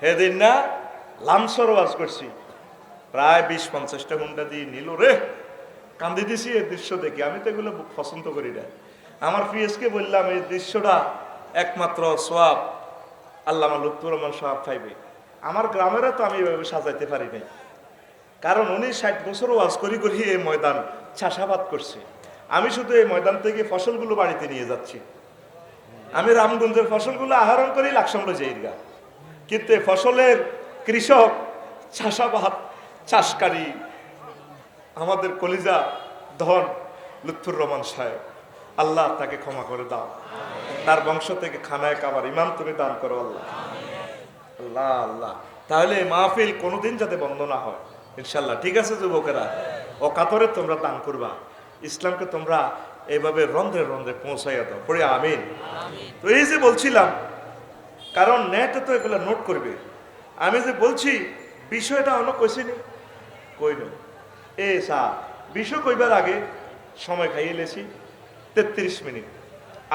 সেদিন না লামসর ওয়াজ করছি, প্রায় 20-50টা ঘন্টা দিয়ে নিল রে, কান্দি দিছি এই দৃশ্য দেখি। আমি তো এগুলো পছন্দ করি না। আমার পিএসকে বললাম এই দৃশ্যটা একমাত্র সোয়াব আল্লামা লুৎফুর রহমান সাহেব পাইবে। আমার গ্রামেরও তো আমি এভাবে সাজাইতে পারি নাই, কারণ উনি 60 বছর ওয়াজ করি করি এই ময়দান চাষাবাদ করছে। আমি শুধু এই ময়দান থেকে ফসলগুলো বাড়িতে নিয়ে যাচ্ছি। আমি রামগঞ্জের ফসলগুলো আহরণ করি লাকসামড়া জায়গা, কিন্তু এই ফসলের কৃষক চাষাবাদ চাষকারী আমাদের কলিজা ধন লুৎফুর রহমান সাহেব, আল্লাহ তাকে ক্ষমা করে দাও, তার বংশ থেকে খানায় কাবার ইমাম তুমি দান করো আল্লাহ। আল্লাহ আল্লাহ, তাহলে এই মাহফিল কোনোদিন যাতে বন্ধ না হয় ইনশাল্লাহ। ঠিক আছে যুবকেরা, ও কাতরে তোমরা দান করবা, ইসলামকে তোমরা এইভাবে রন্ধ্রে রন্ধ্রে পৌঁছাইয়া দাও, পড়ে আমিন। তো এই যে বলছিলাম, কারণ নেটে তো এগুলো নোট করবে। আমি যে বলছি বিষয়টা হলো কইছিনি কই না এ সা বিষয় কইবার আগে সময় খাইয়ে লেছি 33 মিনিট।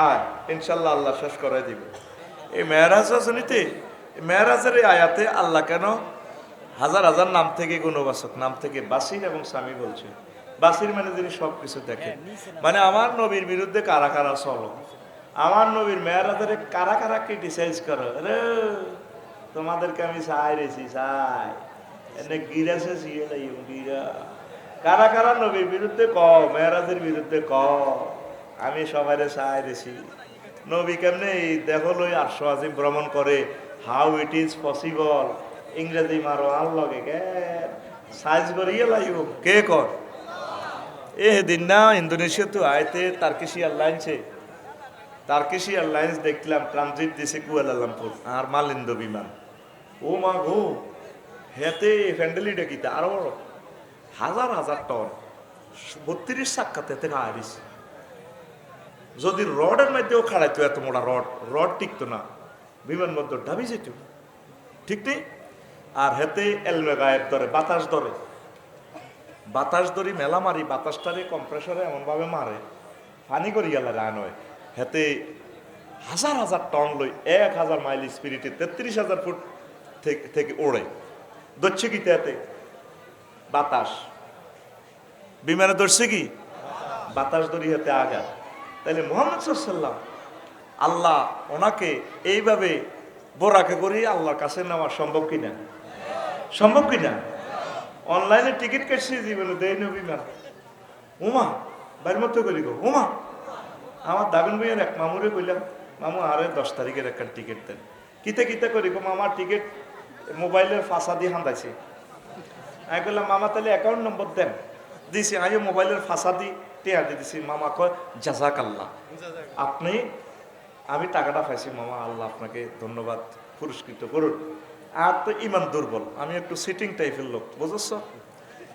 আর ইনশাল্লাহ আল্লাহ শেষ করাই দিব। এই মেরাজ রজনীতে, মেরাজের এই আয়াতে আল্লাহ কেন হাজার হাজার নাম থেকে গুণবাচক নাম থেকে বাসির এবং স্বামী বলছে। বাসির মানে যিনি সব কিছু দেখেন, মানে আমার নবীর বিরুদ্ধে কারা কারা চলো, আমার নবীর মেরাজের কারা কারা ক্রিটিসাইজ করো, রে তোমাদেরকে আমি চাই রেছি চাই এনে গিরাছে গিরা কারা কারা নবীর বিরুদ্ধে ক, মেরাজের বিরুদ্ধে ক, আমি সবাই চাই রেছি। নবী কেমনে দেখো লই আরশ আজিম ভ্রমণ করে, হাউ ইট ইজ পসিবল, ইংরেজি মারো আর লগে কে সাইজ করিয়ে লাইব কে কর। এ দিন না ইন্দোনেশিয়া তো আইতে টার্কিশ এয়ারলাইন্স দেখলাম ট্রানজিট দিছে কুয়ালালামপুর আর মালিন্দ বিমান। ও মা গো, হেতে ফ্যান্ডেলি ডেকিতে আরো বড় হাজার হাজার টন 32 চাক্কাতে থেকে আইরিস। যদি রডের মধ্যেও খাড়াইতো এত মোটা রড টিকতো না, বিমানবন্দর ঢাবি যেত, ঠিক নেই। আর হেতে এলমে গায়েব ধরে বাতাস ধরি মেলা মারি, বাতাসটারে কম্প্রেসরে এমনভাবে মারে পানি করি গেল রান হয়। হেতে হাজার হাজার টন লই 1000 মাইল স্পিরিটে 33,000 ফুট থেকে ওড়ে ধরছে কি তাতে বাতাস, বিমানে ধরছে কি বাতাস ধরি হাতে আগা। তাহলে মুহাম্মদ সাল্লাল্লাহু আল্লাহ ওনাকে এইভাবে বোরাকে করি আল্লাহর কাছে নেওয়া সম্ভব কিনা? সম্ভব কিনা? অনলাইনে টিকিট কাটছি জীবনে দেয় না বিমান। উমা বাড়ির মতো করি গো, উমা আমার দাগুন ভাইয়ের এক মামুরে কইলাম, মামু আরে 10 তারিখের একটা টিকিট দেন। কিতে করি গো মামার টিকিট মোবাইলের ফাঁসা দিয়ে হান্দাইছে। আমি বললাম মামা তাহলে অ্যাকাউন্ট নম্বর দেন, দিছি। আমি মোবাইলের ফাঁসা দিয়ে টেয়া দিয়ে দিছি। মামা কয় জাজাক আল্লাহ, আপনি আমি টাকাটা পাইছি মামা, আল্লাহ আপনাকে ধন্যবাদ পুরস্কৃত করুন। আর তো ইমান দুর্বল, আমি একটু সিটিং টাইপের লোক, বুঝছ।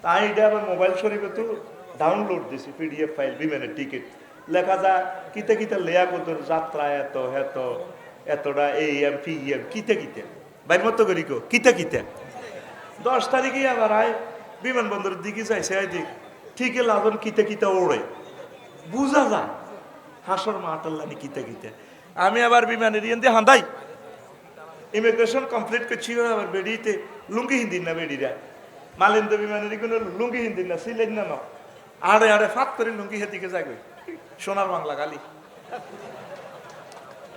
তাই এটা আবার মোবাইল শরীফে তো ডাউনলোড দিছি পিডিএফ ফাইল, বিমানের টিকিট লেখা যায় কিতে লেয়া কতর যাত্রা এত হেত এতটা AM PM কিতে বাইর মতো করি গো কিতে 10 তারিখে আবার আয় বিমানবন্দরের দিকে যাইছে, আই দিক ঠিক লাজন কিতে ওড়ে বুঝা যায় হাসর মাটাল্লানি কিতে। আমি আবার বিমানের ইয়ে দিয়ে হান্দাই ইমিগ্রেশন কমপ্লিট করছি, আবার বেডিতে লুঙ্গি হিন্দিন না বেডিরা মালিন্দ বিমানের কোনো লুঙ্গি হিন্দিন না সিলেন না আড়ে ফাত করে লুঙ্গি হেদিকে যাবে সোনার বাংলা গালি।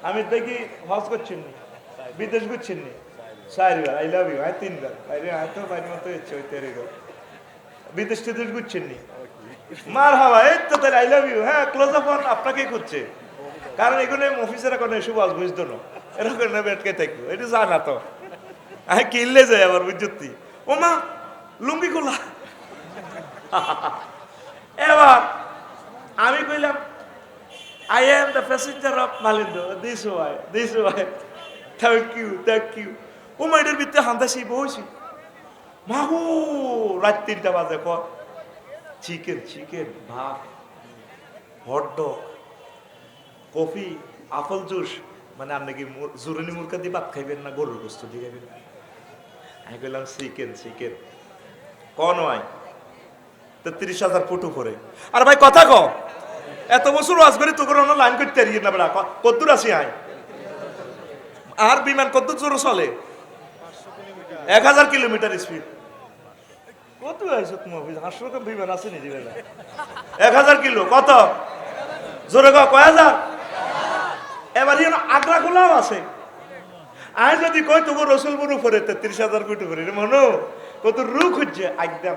আমি দেখি হজ করছেন নি, বিদেশ ঘুরছেন নি, 4 বার আই লাভ ইউ, 3 বার বাইরে তো বাইরে মতো ইচ্ছে হইতে বিদেশ টিদেশ ঘুরছেন নি, মার হাওয়া এই তো তাহলে আই লাভ ইউ। হ্যাঁ ক্লোজ আপ অন আপনাকে করছে, কারণ এগুলো অফিসের কোনো এসব আজ বুঝতো না, এরকম না বেটকে থাকবো এটা জানা তো আমি কিনলে যাই আবার বুঝতি ও মা লুঙ্গি খোলা। এবার আমি কইলাম I am the passenger of Malindo, this way, thank you. ও মাইডের ভিতরে হান্দাসি বসি মাগো রাত 3টা বাজে কর চিকেন ভাত হটডগ কফি আপেল জুস, মানে আপনি কি জুরানি মুরগা দিয়ে ভাত খাইবেন না গরুর গোস্ত দিয়ে খাইবেন? আমি বললাম চিকেন কন হয় 33,000 ফুট উপরে। আর ভাই কথা ক এত বছর ওয়াজ করি তোকে লাইন করতে পারি না, কদ্দুর আছি আয় আর বিমান কদ্দুর জোরে চলে 1000 কিলোমিটার স্পিড। কত আইসো তুমি অফিস 800 বিমান আছে নি দিবে না 1000 কিলো কত জোরে কয় হাজার। এবার আগ্রা খোলাও আছে। আজ যদি কই তবু রসুলপুর উপরে 33,000 ফুট উপরে মনো কত রু খুঁজছে একদম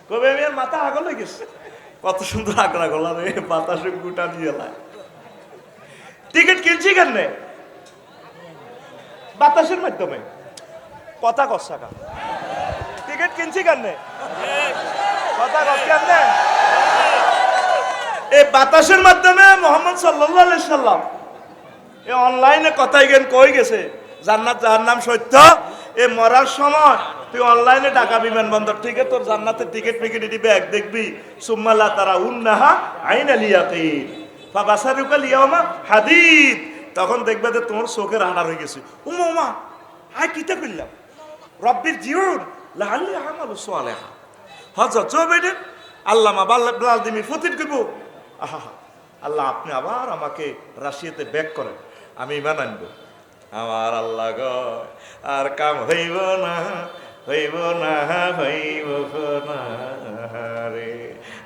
কবে আমি আর মাথা আগল হয়ে গেছে। কত সুন্দর আগ্রা গোলা রে বাতাসে গুটা দিয়ে লাই। টিকিট কিনছি কেন বাতাসের মাধ্যমে কথা কস টাকা টিকিট কিনছি কেন কথা কস কেন এই বাতাসের মাধ্যমে মোহাম্মদ সাল্লাল্লাহু আলাইহি সাল্লাম এই অনলাইনে কথাই জ্ঞান কই গেছে জান্নাত জাহান্নাম সত্য। এ মরার সময় তুই অনলাইনে ঢাকা বিমানবন্দর থেকে তোর জান্নাতের টিকিট ফিকিট দিবি এক দেখবি সুম্মালা তারা উন্নাহা আইনাল ইয়াকিন ফাবাসারুকাল ইয়াউমা হাদিদ। তখন দেখবে যে তোমার চোখের আড়ার হয়ে গেছে। উমা উমা আয় কিতা করলাম রব্বির জীবন লাহাল্লি আমালু সালেহা হযরত জুবাইর আল্লামা ব্লাদিমির ফতির করব। আহা আল্লাহ আপনি আবার আমাকে রাশিয়াতে ব্যাক করেন আমি ইমান আনবো। আমার আল্লাহ গ আর কাম হইব না হইব না হইব না রে।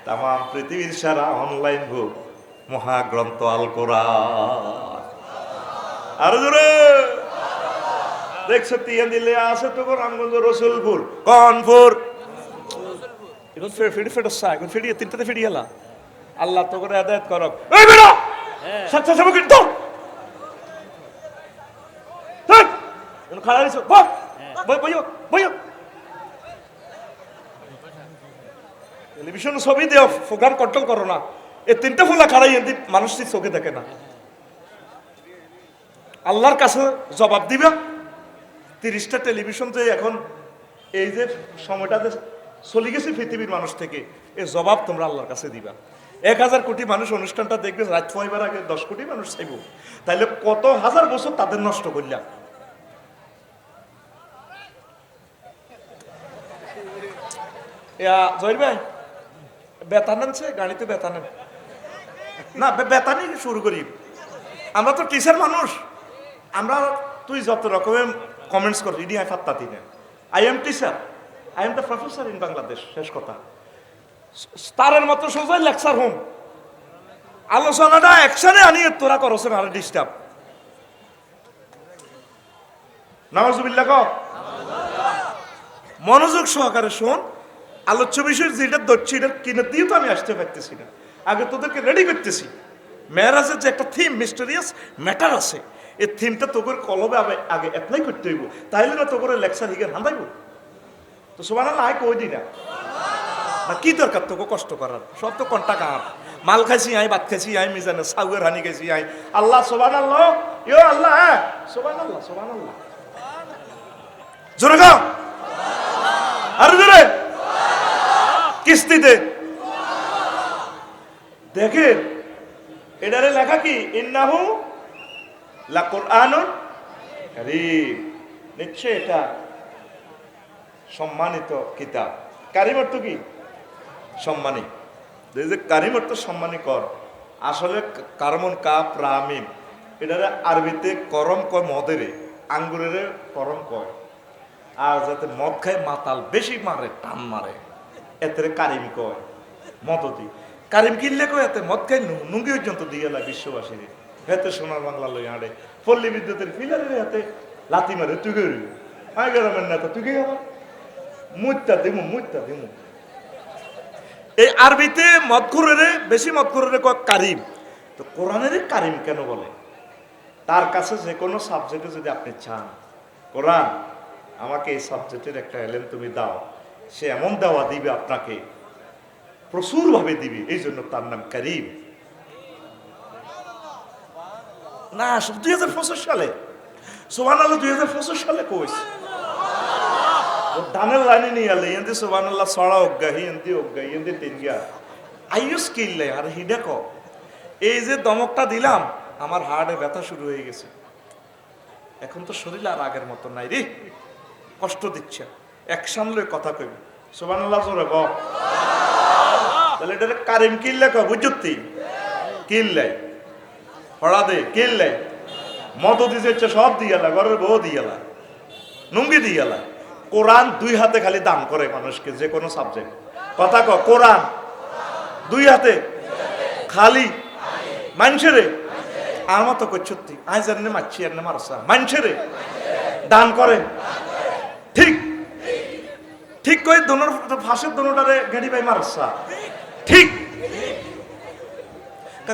তাম পৃথিবীর সারা অনলাইন বুক মহাগ্রন্থ আল কোরআন। আর জোরে দেখছো তিয়ান দিলে আছে তো রামগঞ্জ রসুলপুর কনপুর এখন ফেডি ফেডসা এখন ফেডি তিনটাতে ফেডি গেলা আল্লাহ তো করে আদায়ত করক। এই বেটা সচ্চা সব কিন্তু এখন খাড়া হইছো বই বইও বইও টেলিভিশন ছবি দিও প্রোগ্রাম কন্ট্রোল করো না। এই তিনটা ফুলা খাড়াই এদি মানুষটি চোখে দেখে না। আল্লাহর কাছে জবাব দিবা। 30টা টেলিভিশন যে এখন এই যে সময়টাতে চলে গেছে পৃথিবীর মানুষ থেকে এই জবাব তোমরা আল্লাহর কাছে দিবা। 1000 কোটি মানুষ অনুষ্ঠানটা দেখবে রাত হইবার আগে 10 কোটি মানুষ চাইব তাইলে কত হাজার বছর তাদের নষ্ট করলাম। জহির ভাই বেতন আনছে গাড়িতে বেতন না বেতনই শুরু করি। আমরা তো টিচার মানুষ আমরা তুই যত রকমের কমেন্টস করি ইডি আই ফাত্তা দিনে I am teacher I am the professor in Bangladesh শেষ কথা। তারের মতো সোজাই লেকচার হোম আলোচনাটা একসাথে আনিয়ে তোরা করছেন আর ডিস্টার্ব নাউজুবিল্লাহ ক মনোযোগ সহকারে শোন। আলোচ্য বিষয় যেটা ধরছি এটা কিনে দিয়ে তো আমি আসতে পারতেছি না। আগে তোদেরকে রেডি করতেছি। মেরাজের যে একটা থিম মিস্টেরিয়াস ম্যাটার আছে এই থিমটা তোকে কলবে আগে অ্যাপ্লাই করতে হইব তাইলে না তোকে লেকচার হিগে হাঁদাইব তো সুবহানাল্লাহ আয় কই দি না কি দরকার তোকে কষ্ট করার সব তো কন্টা কার মাল খাইছি আই ভাত খাইছি আই মিজানে সাউয়ের হানি খাইছি আই আল্লাহ সুবহানাল্লাহ ইয়ো আল্লাহ সুবহানাল্লাহ সুবহানাল্লাহ জোরে গাও আর জোরে কিস্তিতে দেখেন এটারে লেখা কি ইন্নাহু লাকুরআনুন কারীম। নিশ্চয় এটা সম্মানিত কিতাব। কারীম অর্থ কি সম্মানী। যে কারীম অর্থ সম্মানী কর আসলে কারমন কাপ রামিম এটারে আরবিতে করম কয় মদেরে আঙ্গুরের করম কয়। আর যাতে মদ খায় মাতাল বেশি মারে টান মারে এতে কারিম কয় মদতি। কারিম কিনলে কয় এতে মদ খাই নুঙ্গি পর্যন্ত দিয়ে লা বিশ্ববাসীর হেতে সোনার বাংলা লই আড়ে পল্লী বিদ্যুতের ফিলারের হাতে লাতি মারে তুই গেলি আয় গ্রামের নেতা তুই গে আবার মুইতা দিমু। এই আরবিতে মদখুরের বেশি মদখুরের কয় কারিম। তো কোরআনের কারিম কেন বলে? তার কাছে যে কোনো সাবজেক্টে যদি আপনি চান কোরআন আমাকে এই সাবজেক্টের একটা এলেন তুমি দাও সে এমন দেওয়া দিবে আপনাকে প্রচুরভাবে দিবে। এই জন্য তার নাম কারিম। না 2025 সালে সুবহানাল্লাহ 2025 সালে কইছে দানের লাইনে নিয়ে আলে এন্দি সুবহানাল্লাহ ছড়া অজ্ঞাহি এন্দি অজ্ঞাহি এন্দি টিনগা আইয়ুস কিল্লে আর হিডা ক এই যে দমকটা দিলাম আমার হার্টে ব্যথা শুরু হয়ে গেছে। এখন তো শরীর আর আগের মতো নাই রে কষ্ট দিচ্ছে একসান লই কথা কইব সুবহানাল্লাহ জোরে ক তাহলে এটা কারিম কিল্লে ক বুঝতি কিল্লে হড়া দে কিল্লে মদ দিছে সব দিয়ালা ঘরের বউ দিয়ালা নুঙ্গি দিয়ে এলা কোরআন 2 হাতে খালি দান করে মানুষকে, যে কোনো সাবজেক্ট। কথা ক, কোরআন 2 হাতে খালি মানুষেরে আর মতো করছি আজ এনে মারছি এনে মারসা মানুষেরে দান করে। ঠিক ঠিক কই দোনোর ফাঁসের দোনোটারে গেড়ি ভাই মারসা ঠিক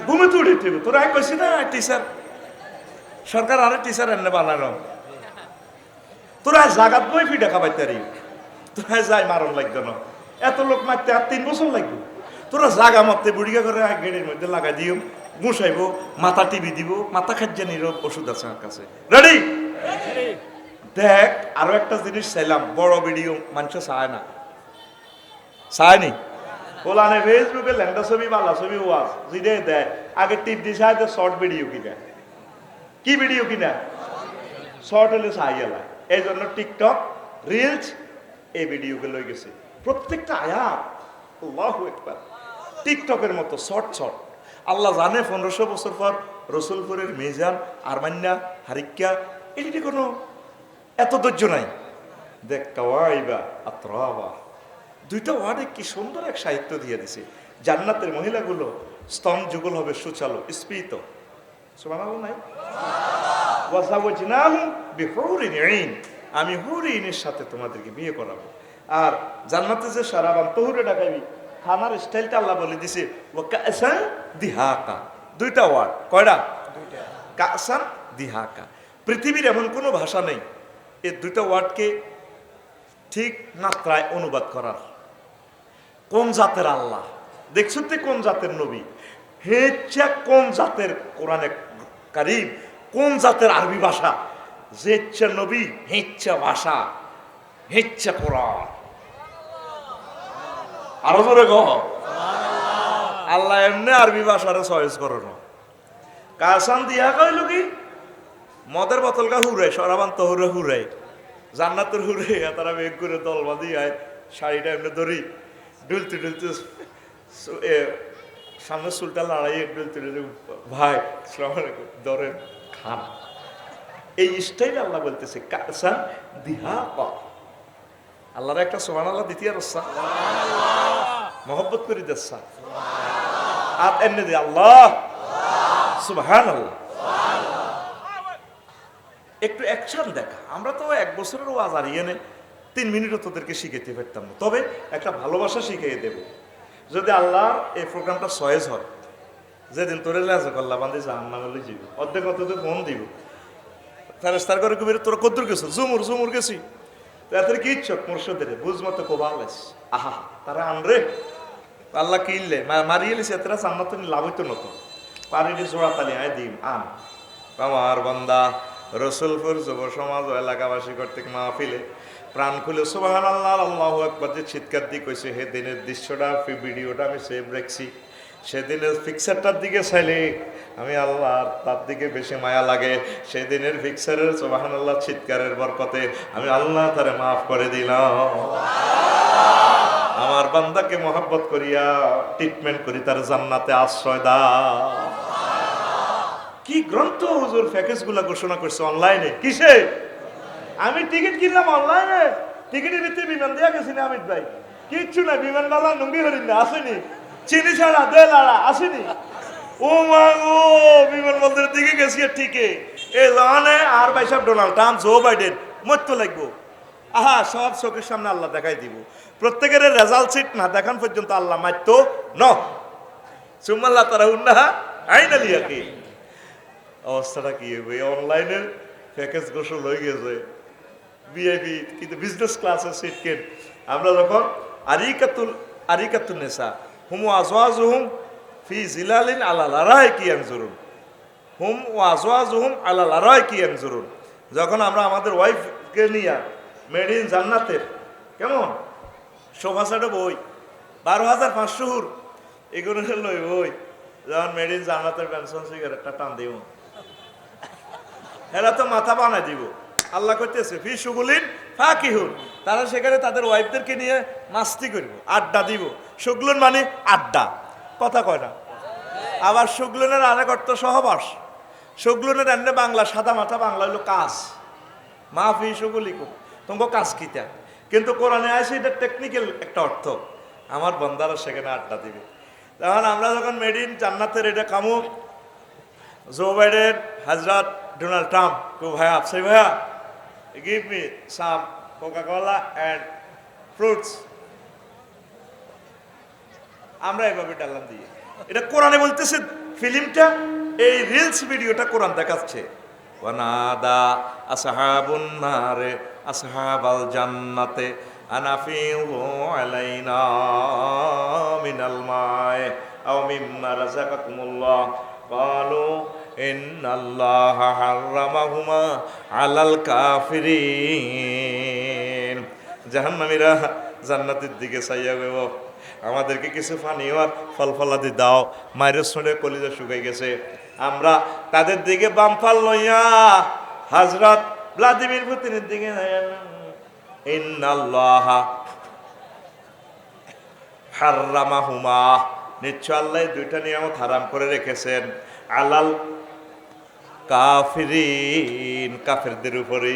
ঘুমে তো উঠে তোরা কইছি না টিচার সরকার আরে টিচার এনে বানানো তোরা জাগাত বই ফিটা খাবাইতে পারি তোরা যাই মারণ লাগবে না এত লোক মারতে আর 3 বছর লাগবে তোরা জাগা মারতে বুড়িগা করে গেড়ির মধ্যে লাগাই দিও গুছাইব মাথা টিভি দিব মাথা খাজ্জানির ওষুধ আছে আমার কাছে রেডি দেখ আরো একটা জিনিস চাইলাম বড় ভিডিও মানুষ চায় না চায়নি বলানে ফেসবুকে ল্যান্ডা ছবি বালা ছবি ওয়াজ জিদে দেয় আগে টিপ দিয়ে চায় তো শর্ট ভিডিও কিনা কি ভিডিও কিনা শর্ট হলে চাই এলা এই জন্য টিকটক রিলস এই ভিডিওকে লই গেছে প্রত্যেকটা আয়াত আল্লাহু আকবার টিকটকের মতো শর্ট শর্ট আল্লাহ জানে 1500 বছর পর রসুলপুরের মিজান আরমান্না হারিক্কা এটি কোনো এত ধৈর্য নাই দেখ কাওয়াইবা আতরাবা 2টা ওয়ার্ডে কি সুন্দর এক সাহিত্য দিয়ে দিছে জান্নাতের মহিলাগুলো স্তন যুগল হবে সুচালো স্ফীত সুবহানাল্লাহ নাই ওয়াসাওয়াজনাহু বিহুরিন আইন আমি হুরিনের সাথে তোমাদেরকে বিয়ে করাবো আর জান্নাতে যে সারাবান তহুরে ডাকাবি খানার স্টাইলটা আল্লাহ বলে দিছে ওয়া কাসান দিহাকা 2টা ওয়ার্ড কয়টা 2টা কাসান দিহাকা পৃথিবীর এমন কোনো ভাষা নেই এই 2টা ওয়ার্ডকে ঠিক মাত্রায় অনুবাদ করার কোন জাতের আল্লাহ দেখছো তো কোন জাতের নবী হেচ্ছা কোন জাতের কোরআনে কারীম কোন জাতের আরবি ভাষা যেচ্ছা নবী হেচ্ছা ভাষা হেচ্ছা কোরআন আরো জোরে গো আল্লাহ এমনি আরবি ভাষারে চয়েস করে না কাসান দিয়া কইল কি মদের বোতল গা হুরে সরাবান তো হুরে জান্নাতের হুরে তারা বেগ করে দল বাঁধি আয় শাড়িটা এমনি ধরি ডুলতে ডুলতে সামনে চুলটা লড়াই ডুলতে ডুলতে ভাই ধরেন খান এই স্টাইল আল্লাহ বলতেছে কাসান দিহা আল্লাহর একটা সুবহানাল্লাহ দ্বিতীয় রসা মহব্বত করি দেশা আর এমনি দিয়ে আল্লাহ সুবহানাল্লাহ একটু অ্যাকশন দেখা আমরা তো 1 বছরের ওয়াজ হারিয়ে 3 মিনিটও তোদেরকে শিখাইতে পারতাম না তবে একটা ভালোবাসা শিখিয়ে দেব যদি আল্লাহ এই প্রোগ্রামটা সয়েজ হয় যেদিন তোরে লাজ করলা বান্ধে জাহান্নামে লই যাবি অর্ধেক অর্ধেক ফোন দিব ফেরেশতার করে কবির তোরা কদ্দুর গেছো জুমুর গেছি তাদের কি ইচ্ছক মুর্শিদের বুঝ মতো কোবালেস আহা তারা আনরে আল্লাহ কিনলে মারিয়ে লিছে তারা জান্নাত লাভ হইতো না তো পানির জোড়া তালি আয় দিম আন আমার বান্দা রসুলপুর যুব সমাজ ও এলাকাবাসী কর্তৃক মাহফিলে প্রাণ খুলে সুবহানাল্লাহ আল্লাহু আকবার যে চিৎকার দিয়ে কইছে হে দিনের দৃশ্যটা ভিডিওটা আমি সেভ রাখছি সেদিনের পিকচারটার দিকে চাইলে আমি আল্লাহ তার দিকে বেশি মায়া লাগে সেদিনের পিকচারের সুবহানাল্লাহ চিৎকারের বরকতে আমি আল্লাহ তারে মাফ করে দিলাম আমার বান্দাকে মহব্বত করিয়া ট্রিটমেন্ট করি তার জান্নাতে আশ্রয় দাও কি গ্রন্থ হুজুর প্যাকেজ গুলা ঘোষণা করছে অনলাইনে কিসে আমি টিকিট কিনলাম অনলাইনে টিকিটের ভিতরে বিমান দেয়া গেছি না অমিত ভাই কিচ্ছু না বিমান বালা নুঙ্গি হরিণ না আসেনি চিনি ছাড়া দেলাড়া আসেনি ও মা গো বিমান বন্দরের দিকে গেছি ঠিকই এই জানে আর ভাই সাহেব ডোনাল্ড ট্রাম্প জো বাইডেন মরতে লাগবো আহা সব চোখের সামনে আল্লাহ দেখাই দিব প্রত্যেকের রেজাল্ট শিট না দেখান পর্যন্ত আল্লাহ মারতো ন সুমাল্লাহ তারা উন্না আইনালিয়া কি অবস্থাটা কি হবে অনলাইনের প্যাকেজ গোসল হয়ে গেছে ভিআইপি কিন্তু বিজনেস ক্লাসের সিট কেন আমরা যখন আরিকাতুন নেসা হুম আজওয়াজুহুম ফি জিলালিন আলা লারাইকি ইয়ানজুরুন হুম ওয়াজওয়াজুহুম আলা লারাইকি ইয়ানজুরুন যখন আমরা আমাদের ওয়াইফকে নিয়ে মেড ইন জান্নাতের কেমন সোফা সেটে বই 12,500 হুর এগুলো লই বই যখন মেড ইন জান্নাতের পেনশন সিগারেটটা টান দিব এরা তো মাথা বানায় দিব আল্লাহ করতেছে ফি সুগুলিন ফাকিহুন তারা সেখানে তাদের ওয়াইফদেরকে নিয়ে মাস্তি করব আড্ডা দিব সুগলুন মানে আড্ডা কথা কয় না আবার সুগলুনের আরেক অর্থ সহবাস সুগলুনের এমনি বাংলা সাদা মাথা বাংলা হলো কাজ মাফি সুগুলিকুম তোমাকে কাজ কিতা, কিন্তু কোরআনে আসে এটা টেকনিক্যাল একটা অর্থ। আমার বন্দারা সেখানে আড্ডা দিবে। তখন আমরা যখন মেড ইন জান্নাতের এটা কামু, জো বাইডেন, হজরত ডোনাল্ড ট্রাম্প, কো ভাইয়া আফসাই ভাইয়া give me some Coca Cola and fruits, আমরা এভাবে ডাললাম দিয়ে। এটা কোরআনে বলতেছে, ফিল্মটা এই রিলস ভিডিওটা কোরআন দেখাচ্ছে। ওয়ানাদা আসহাবুন নারে আসহাবাল জান্নাতে আনাফিউ আলাইনা মিনাল মায়ে আও মিম্মা রাযাকাকুমুল্লাহ ক্বালু ইন্নাল্লাহা হাররামাহুমা আলাল কাফিরিন। জাহান্নামীরা জান্নাতের দিকে চাইয়া গেল, আমাদেরকে কিছু পানীয় আর ফল ফলাদি দাও, মায়ের সঙ্গে কলিজা শুকাই গেছে। আমরা তাদের দিকে বামফাল লইয়া হযরত ভ্লাদিমির পুতিনের দিকে ইন্নাল্লাহা হাররামাহুমা, নিশ্চয় আল্লাহ দুইটা নিয়ামত হারাম করে রেখেছেন, আলাল কাফিরিন, কাফেরদের উপরে।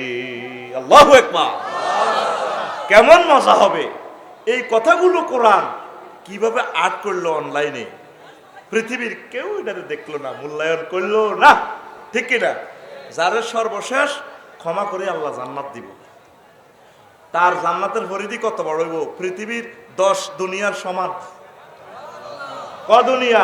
আল্লাহু আকবার। কেমন মজা হবে এই কথাগুলো কোরআন কিভাবে আর্ট করলো অনলাইনে, পৃথিবীর কেউ এটা দেখলো না, মূল্যায়ন করলো না, ঠিক কিনা? যারা সর্বশেষ ক্ষমা করে আল্লাহ জান্নাত দিব, তার জান্নাতের পরিধি কত বড় হইব? পৃথিবীর 10 দুনিয়ার সমান। ক দুনিয়া?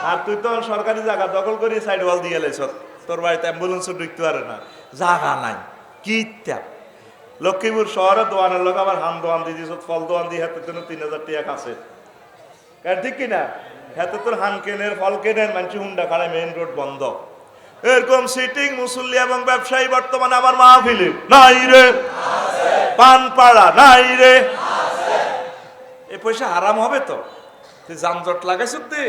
আর তুই তো সরকারি জায়গা দখল করি সাইড ওয়াল দিয়ে এলেছ, তোর বাড়িতে অ্যাম্বুলেন্সও ঢুকতে পারে না, জায়গা নাই কি ত্যাগ। লক্ষ্মীপুর শহরে দোয়ানের লোক আবার হাম দোয়ান দিয়ে দিস, ফল দোয়ান দিয়ে হাতে 3000 টাকা কাছে, ঠিক কিনা? হাতে তোর হান কেনের ফল কেনের মানুষ হুন্ডা খাড়ায়, মেইন রোড বন্ধ। এরকম সিটিং মুসল্লি এবং ব্যবসায়ী বর্তমানে আমার মাহফিলে নাই রে, পানপাড়া নাই রে। এই পয়সা হারাম হবে তো, তুই যানজট লাগাইছ, তুই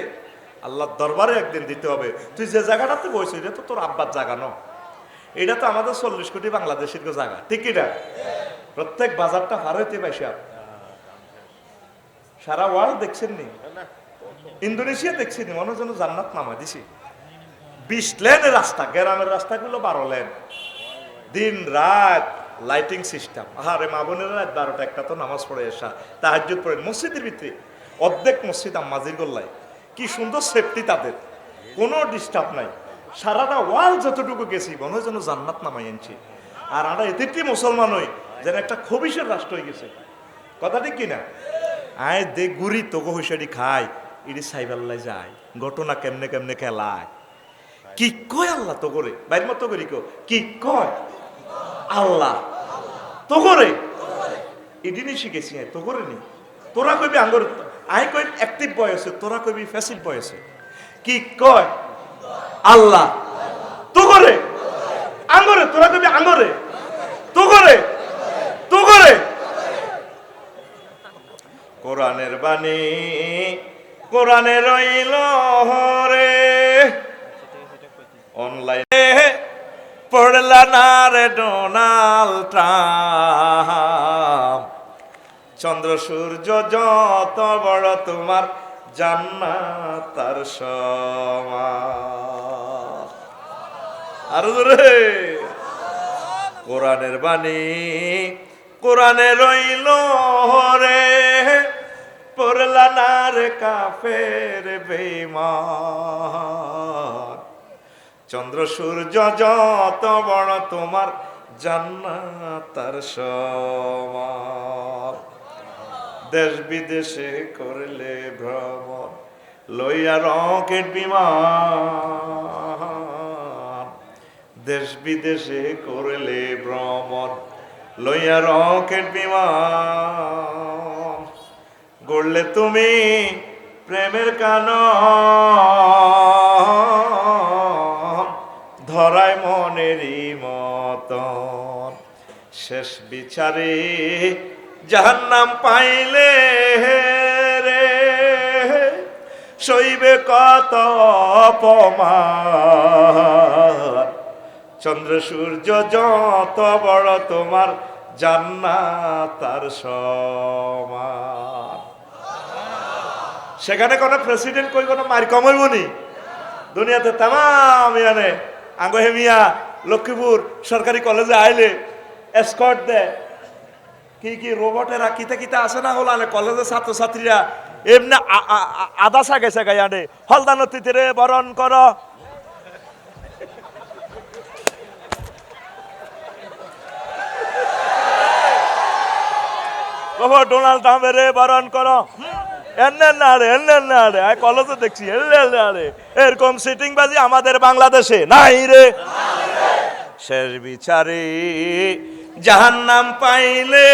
আল্লাহর দরবারে একদিন দিতে হবে। তুই যে জায়গাটাতে বসে, এটা তো তোর আব্বার জায়গা ন, এটা তো আমাদের 40 কোটি বাংলাদেশের জায়গা, ঠিক কিনা? প্রত্যেক বাজারটা হার হইতে পাইছে। সারা ওয়ার্ল্ড দেখছেন নি, ইন্দোনেশিয়া দেখছেন নি, মনে যেন জান্নাত নামা দিছি। 20 লেনের রাস্তা, গ্রামের রাস্তাগুলো 12 লেন, দিন রাত লাইটিং সিস্টেম। আরে মা বোনেরা রাত 12টা 1টা তো নামাজ পড়ে এসা, তাহাজ্জুদ পড়ে মসজিদের ভিতরে, অর্ধেক মসজিদ আম্মাজির গোল্লায়, কি সুন্দর সেফটি তাদের, কোনো ডিস্টার্ব নাই। সারাটা ওয়াল যতটুকু গেছি মনে হয় যেন জান্নাত নামাই আনছি। আর আমরা এতে মুসলমান হই যেন একটা খবিসের রাষ্ট্র হয়ে গেছে, কথা ঠিক কিনা? আয় দে গুড়ি তোকে হুইসারি খায়, ইডি সাইবাল্লাই যায়, ঘটনা কেমনে কেমনে খেলায়, কি কয় আল্লাহ তো করে বাইর মতো করি কি কয় আল্লাহ তো করে, এদিনই শিখেছি তো করে নি। তোরা কবি আঙ্গর, আই কই অ্যাক্টিভ বয়সে, তোরা কবি ফ্যাসিভ বয়সে, কি কয় আল্লাহ তো করে আঙ্গরে, তোরা কবি আঙ্গরে তো করে তো করে। কোরআনের বাণী কোরআনে রইল রে, অনলাইনে পড়লা না রে ডোনাল্ড ট্রাম্প, চন্দ্র সূর্য যত বড় তোমার জান্নাত তার সমান। আর রে কোরআনের বাণী কোরআনে রইল রে, পড়লা না রে কাফের বেঈমান, চন্দ্র সূর্য যত বড় তোমার জান্নাত তার সমান। দেশ বিদেশে করলে ভ্রমণ লইয়া রকেট বিমান, দেশ বিদেশে করলে ভ্রমণ লইয়া রকেট বিমান, গড়লে তুমি প্রেমের কানন, ধরায় মনেরই মতন, শেষ বিচারে জাহান্নাম পাইলে রে, সইবে কত অপমান, চন্দ্র সূর্য যত বড় তোমার জান্নাত তার সমান। সেখানে কোনো প্রেসিডেন্ট কই কোনো মার কমাইব নি দুনিয়াতে? তামাম ইয়ানে আঙ্গ হেমিয়া লক্ষ্মীপুর সরকারি কলেজে আইলে এসকর্ট দেয়, কি কি রোবটেরা কিতা কিতা আছে না হল কলেজের ছাত্রছাত্রীরা এমনি আদা সাগে সাগাই আনে হলদা নদীতে রে বরণ কর, ডোনাল্ড ট্রাম্পের রে বরণ করো, কলেজে দেখছি এরকম সিটিং বাজি আমাদের বাংলাদেশে নাই রে। শেষ বিচারে জাহান্নাম পাইলে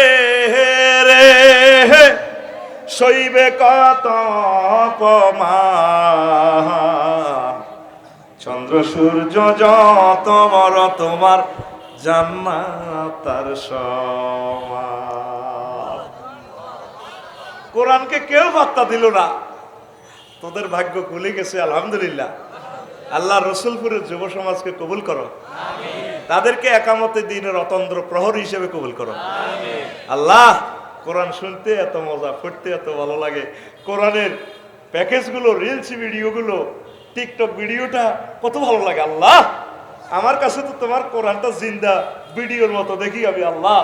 রে সইবে কত অপমান, চন্দ্র সূর্য যত বড় তোমার জান্নাত তার সমান। কোরআনকে কেউ বার্তা দিল না, তোদের ভাগ্য খুলে গেছে আলহামদুলিল্লাহ। আল্লাহ রসুলপুরের যুব সমাজকে কবুল করো, তাদেরকে একামতে দিনের অতন্দ্র প্রহরী হিসেবে কবুল করো আল্লাহ। কোরআন শুনতে এত মজা, পড়তে এত ভালো লাগে, কোরআনের প্যাকেজগুলো, রিলস ভিডিওগুলো, টিকটক ভিডিওটা কত ভালো লাগে আল্লাহ। আমার কাছে তো তোমার কোরআনটা জিন্দা ভিডিওর মতো দেখি আমি আল্লাহ।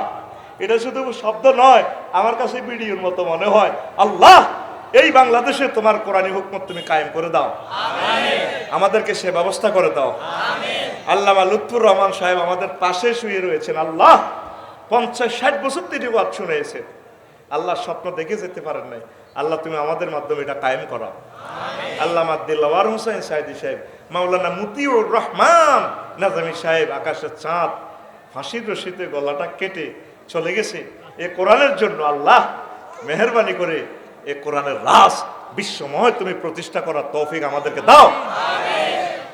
এটা শুধু শব্দ নয়, আমার কাছে ভিডিওর মতো মনে হয় আল্লাহ। এই বাংলাদেশে তোমার কোরআনী হুকমত তুমি কায়েম করে দাও, আমাদেরকে সে ব্যবস্থা করে দাও। আল্লামা লুৎফুর রহমান সাহেব আমাদের পাশে শুয়ে রয়েছেন আল্লাহ, 50-60 বছর তিনি ওয়াজ শুনেছেন আল্লাহ, স্বপ্ন দেখে যেতে পারেন নাই আল্লাহ, তুমি আমাদের মাধ্যমে এটা কায়েম করো। আল্লামা দিলওয়ার হোসেন সাইদি সাহেব, মাওলানা মতিউর রহমান নাজামি সাহেব, আকাশের চাঁদ, ফাঁসির রশিতে গলাটা কেটে চলে গেছে এ কোরআনের জন্য আল্লাহ, মেহেরবানি করে এ কোরআনের রাস বিশ্বময় তুমি প্রতিষ্ঠা করার তৌফিক আমাদেরকে দাও।